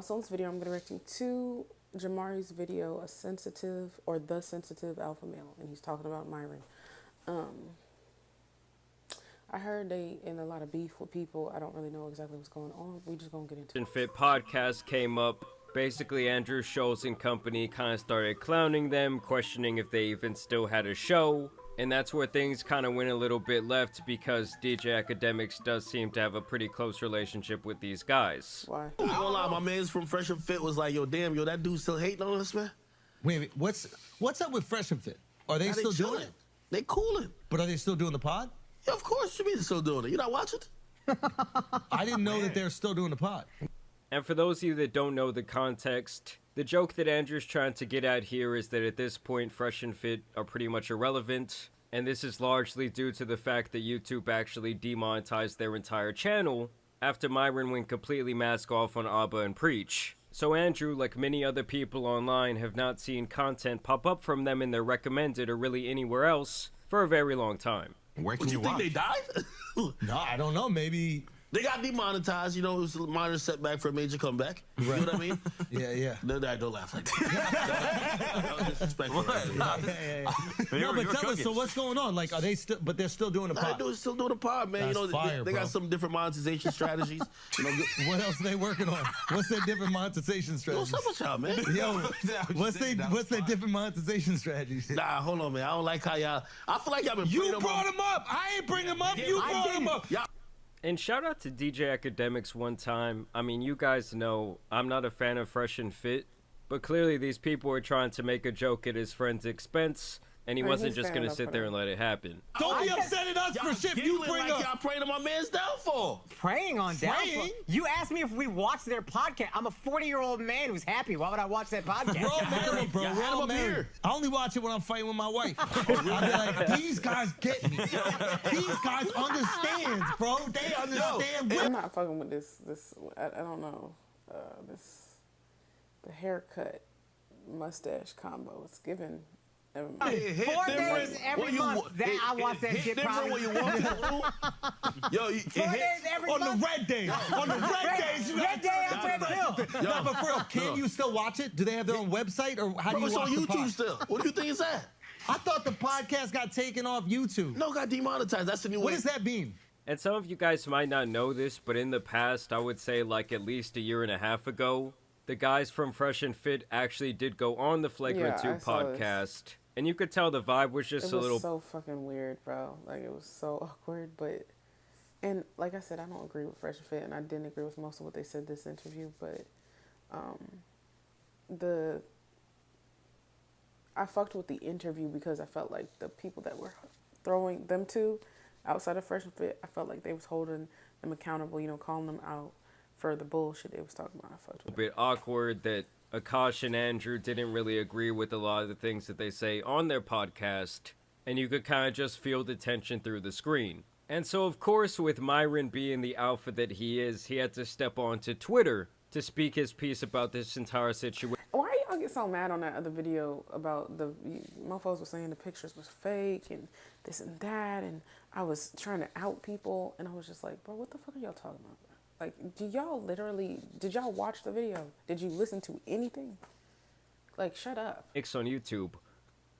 So in this video, I'm going to be reacting to Jamari's video, The Sensitive Alpha Male, and he's talking about Myron. I heard they in a lot of beef with people. I don't really know exactly what's going on. We just gonna get into it. Fit podcast came up. Basically, Andrew Schultz and company kind of started clowning them, questioning if they even still had a show. And that's where things kind of went a little bit left because DJ Academics does seem to have a pretty close relationship with these guys. Why? I don't lie, my man's from Fresh and Fit was like, yo, damn, yo, that dude still hating on us, man. Wait, what's up with Fresh and Fit? Are they still doing it? They cooling. But are they still doing the pod? Yeah, of course you mean they're still doing it. You not watching? I didn't know that they're still doing the pod. And for those of you that don't know the context, the joke that Andrew's trying to get at here is that at this point, Fresh and Fit are pretty much irrelevant. And this is largely due to the fact that YouTube actually demonetized their entire channel after Myron went completely mask off on Abba and Preach. So Andrew, like many other people online, have not seen content pop up from them in their recommended or really anywhere else for a very long time. Where can you you think watch? they died? No, I don't know. Maybe. They got demonetized, you know, it was a minor setback for a major comeback. Right. You know what I mean? Yeah. No, don't laugh like that. That was disrespectful. No, but tell us, so what's going on? Like, are they still, but they're still doing the pod? They're still doing the pod, man. That's you know, fire, they bro. got some different monetization strategies. You know, What else are they working on? What's their different monetization what's strategies? up with y'all, man? Yo, what's their different monetization strategies? Nah, hold on, man. I don't like how y'all, I feel like y'all been You putting them brought on- him up. I ain't bring him up. You brought him up. Y'all- And shout out to DJ Academics one time. I mean, you guys know I'm not a fan of Fresh and Fit, but clearly these people were trying to make a joke at his friend's expense, and he Right, wasn't he's just standing going to up sit for there them. and let it happen. Don't be upset at us y'all for shit you giggling bring like up. y'all praying to my man's downfall. Preying on downfall. Preying? You asked me if we watched their podcast. I'm a 40-year-old man who's happy. Why would I watch that podcast? We're all married, bro. Y'all We're had all him up married. here. I only watch it when I'm fighting with my wife. I'll be like, these guys get me. These guys understand, bro. They understand. I'm not fucking with this. I don't know. The haircut mustache combo. It's given. Never mind. Hit 4 different days every when you month wa- that I watch that hit shit different probably. when you walk through. Yo, it 4 hit- days every On month. the red days. On the red days, you Red day I'm playing pill. No, but for real, can you still watch it? Do they have their own website, or how do Bro, you it's watch on the YouTube pod? still. What do you think it's at? I thought the podcast got taken off YouTube. No, it got demonetized. That's the new What way. does that mean? And some of you guys might not know this, but in the past, I would say like at least a year and a half ago, the guys from Fresh and Fit actually did go on the Flagrant Yeah, 2 I saw this. podcast. And you could tell the vibe was just It a was little... so fucking weird, bro. Like, it was so awkward, but... And like I said, I don't agree with Fresh and Fit, and I didn't agree with most of what they said this interview, but... I fucked with the interview because I felt like the people that were throwing them to outside of Fresh and Fit, I felt like they was holding them accountable, you know, calling them out for the bullshit they was talking about. I fucked with it. bit awkward that Akash and Andrew didn't really agree with a lot of the things that they say on their podcast, and you could kind of just feel the tension through the screen. And so, of course, with Myron being the alpha that he is, he had to step onto Twitter to speak his piece about this entire situation. Why y'all get so mad on that other video about the mofos were saying the pictures was fake and this and that, and I was trying to out people, and I was just like, bro, what the fuck are y'all talking about? Like, did y'all watch the video? Did you listen to anything? Like, shut up. On YouTube,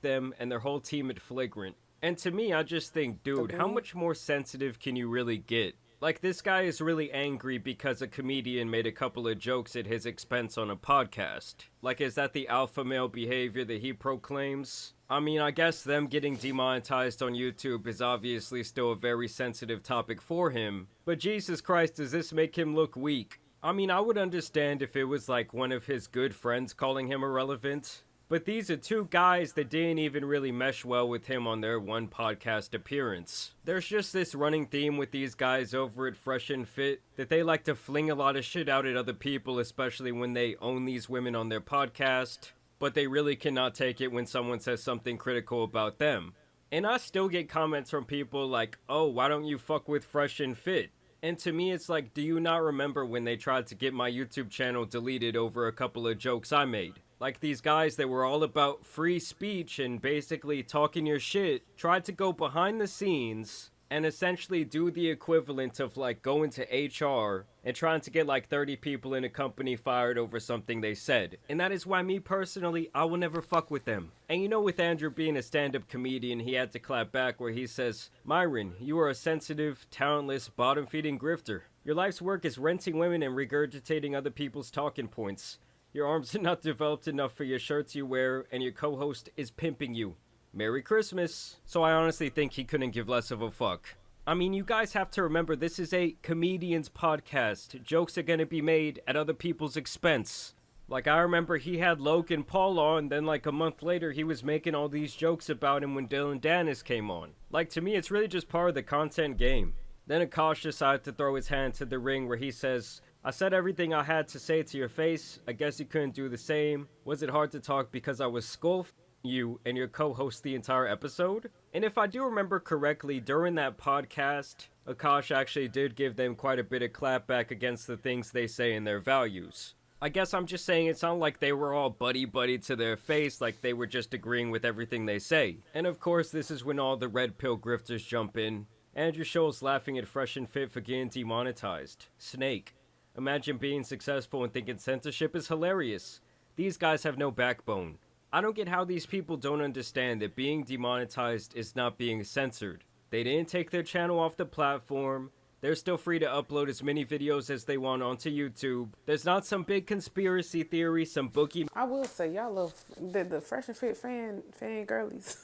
them and their whole team at Flagrant. And to me, I just think, dude, how much more sensitive can you really get? Like, this guy is really angry because a comedian made a couple of jokes at his expense on a podcast. Like, is that the alpha male behavior that he proclaims? I mean, I guess them getting demonetized on YouTube is obviously still a very sensitive topic for him. But Jesus Christ, does this make him look weak? I mean, I would understand if it was like one of his good friends calling him irrelevant. But these are two guys that didn't even really mesh well with him on their one podcast appearance. There's just this running theme with these guys over at Fresh and Fit that they like to fling a lot of shit out at other people, especially when they own these women on their podcast. But they really cannot take it when someone says something critical about them. And I still get comments from people like, oh, why don't you fuck with Fresh and Fit? And to me, it's like, do you not remember when they tried to get my YouTube channel deleted over a couple of jokes I made? Like, these guys that were all about free speech and basically talking your shit tried to go behind the scenes and essentially do the equivalent of like going to HR and trying to get like 30 people in a company fired over something they said. And that is why me personally, I will never fuck with them. And you know, with Andrew being a stand-up comedian, he had to clap back where he says, Myron, you are a sensitive, talentless, bottom-feeding grifter. Your life's work is renting women and regurgitating other people's talking points. Your arms are not developed enough for your shirts you wear, and your co-host is pimping you. Merry Christmas. So I honestly think he couldn't give less of a fuck. I mean, you guys have to remember this is a comedian's podcast. Jokes are gonna be made at other people's expense. Like, I remember he had Logan Paul on, then like a month later he was making all these jokes about him when Dylan Dennis came on. Like, to me, it's really just part of the content game. Then Akash decided to throw his hand to the ring where he says, I said everything I had to say to your face. I guess you couldn't do the same. Was it hard to talk because I was scolding you and your co-host the entire episode? And if I do remember correctly, during that podcast, Akash actually did give them quite a bit of clapback against the things they say and their values. I guess I'm just saying it sounded like they were all buddy-buddy to their face, like they were just agreeing with everything they say. And of course, this is when all the red pill grifters jump in. Andrew Scholl's laughing at Fresh and Fit for getting demonetized. Snake. Imagine being successful and thinking censorship is hilarious. These guys have no backbone. I don't get how these people don't understand that being demonetized is not being censored. They didn't take their channel off the platform. They're still free to upload as many videos as they want onto YouTube. There's not some big conspiracy theory, some bookie. I will say, y'all love the Fresh and Fit fan girlies.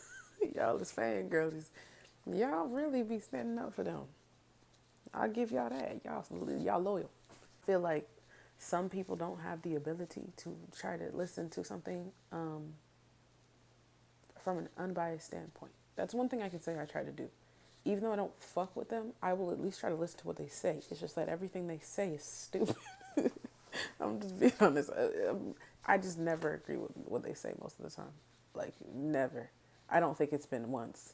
Y'all is fan girlies. Y'all really be standing up for them. I'll give y'all that. Y'all loyal. Feel like some people don't have the ability to try to listen to something from an unbiased standpoint. That's one thing I can say I try to do. Even though I don't fuck with them, I will at least try to listen to what they say. It's just that everything they say is stupid. I'm just being honest. I just never agree with what they say most of the time. Like, never. I don't think it's been once.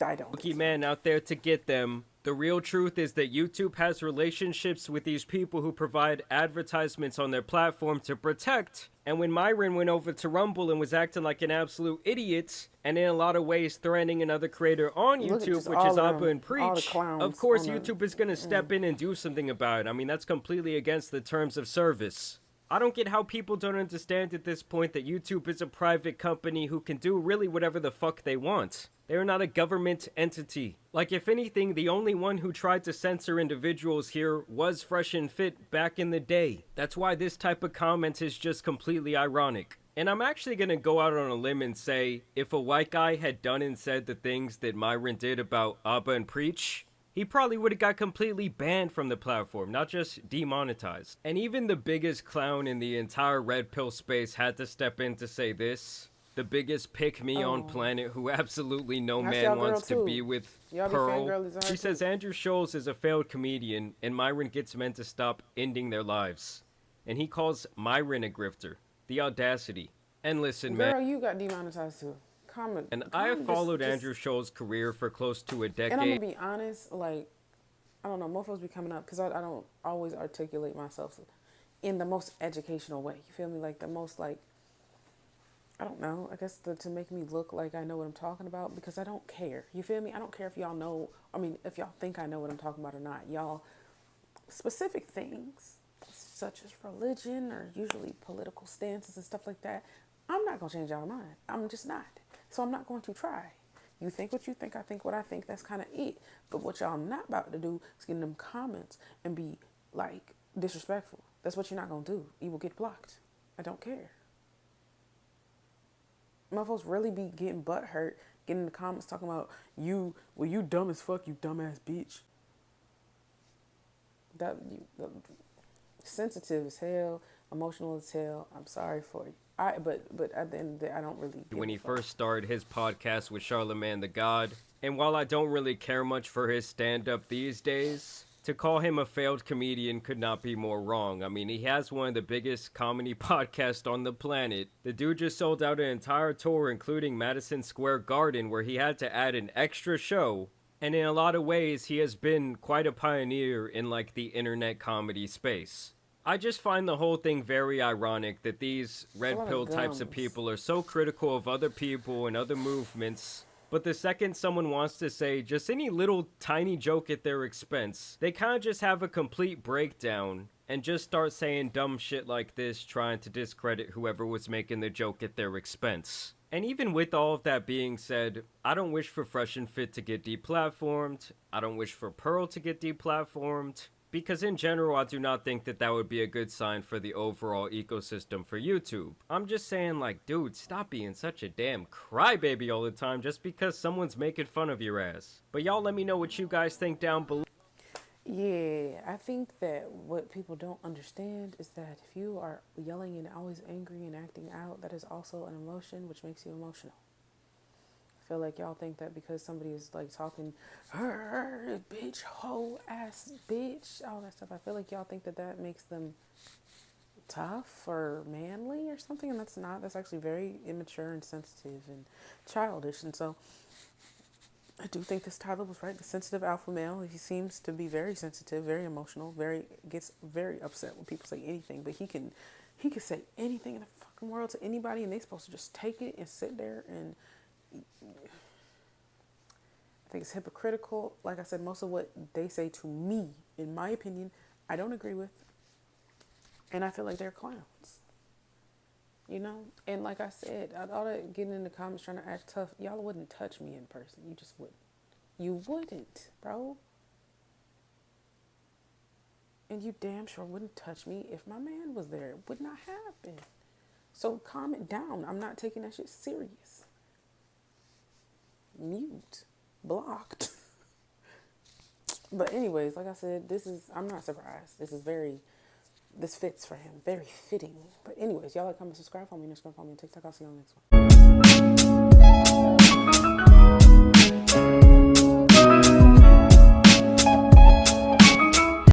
I don't. Bookie man out there to get them. The real truth is that YouTube has relationships with these people who provide advertisements on their platform to protect. And when Myron went over to Rumble and was acting like an absolute idiot, and in a lot of ways threatening another creator on YouTube, which is Abba and Preach, of course YouTube is going to step in and do something about it. I mean, that's completely against the terms of service. I don't get how people don't understand at this point that YouTube is a private company who can do really whatever the fuck they want. They are not a government entity. Like, if anything, the only one who tried to censor individuals here was Fresh and Fit back in the day. That's why this type of comment is just completely ironic. And I'm actually gonna go out on a limb and say, if a white guy had done and said the things that Myron did about Abba and Preach, he probably would have got completely banned from the platform, not just demonetized. And even the biggest clown in the entire red pill space had to step in to say this. The biggest pick-me on planet who absolutely no man wants to be with Pearl. She says Andrew Scholes is a failed comedian and Myron gets men to stop ending their lives. And he calls Myron a grifter. The audacity. And listen, man. Girl, you got demonetized too. I have followed Andrew Scholl's career for close to a decade. And I'm gonna be honest, like, I don't know, mofos be coming up because I don't always articulate myself in the most educational way. You feel me? Like the most, like, I don't know, I guess to make me look like I know what I'm talking about, because I don't care. You feel me? I don't care if y'all know, I mean, if y'all think I know what I'm talking about or not. Y'all, specific things, such as religion or usually political stances and stuff like that, I'm not going to change y'all mind. I'm just not. So I'm not going to try. You think what you think, I think what I think, that's kind of it. But what y'all not about to do is get in them comments and be, like, disrespectful. That's what you're not going to do. You will get blocked. I don't care. Motherfuckers really be getting butt hurt, getting in the comments talking about you dumb as fuck, you dumbass bitch. Sensitive as hell, emotional as hell. I'm sorry for you. But at the end of the day, I don't really. When he first started his podcast with Charlemagne the God, and while I don't really care much for his stand-up these days, to call him a failed comedian could not be more wrong. I mean, he has one of the biggest comedy podcasts on the planet. The dude just sold out an entire tour, including Madison Square Garden, where he had to add an extra show. And in a lot of ways, he has been quite a pioneer in, like, the internet comedy space. I just find the whole thing very ironic that these red pill types of people are so critical of other people and other movements, But the second someone wants to say just any little tiny joke at their expense, they kind of just have a complete breakdown and just start saying dumb shit like this, trying to discredit whoever was making the joke at their expense. And even with all of that being said, I don't wish for Fresh and Fit to get deplatformed. I don't wish for Pearl to get deplatformed. Because in general, I do not think that that would be a good sign for the overall ecosystem for YouTube. I'm just saying, like, dude, stop being such a damn crybaby all the time just because someone's making fun of your ass. But y'all let me know what you guys think down below. Yeah, I think that what people don't understand is that if you are yelling and always angry and acting out, that is also an emotion which makes you emotional. I feel like y'all think that because somebody is like talking, bitch, hoe ass bitch, all that stuff. I feel like y'all think that that makes them tough or manly or something, and that's not. That's actually very immature and sensitive and childish. And so I do think this title was right. The sensitive alpha male. He seems to be very sensitive, very emotional, gets very upset when people say anything. But he can say anything in the fucking world to anybody, and they're supposed to just take it and sit there. And I think it's hypocritical. Like I said, most of what they say to me, in my opinion, I don't agree with, and I feel like they're clowns. You know, and like I said, all that getting in the comments trying to act tough, y'all wouldn't touch me in person. You just wouldn't. You wouldn't, bro. And you damn sure wouldn't touch me if my man was there. It would not happen. So calm it down. I'm not taking that shit serious. Mute. Blocked. But anyways, like I said, I'm not surprised. This fits for him. Very fitting. But anyways, y'all like, comment, subscribe, follow me on TikTok. I'll see you on the next one.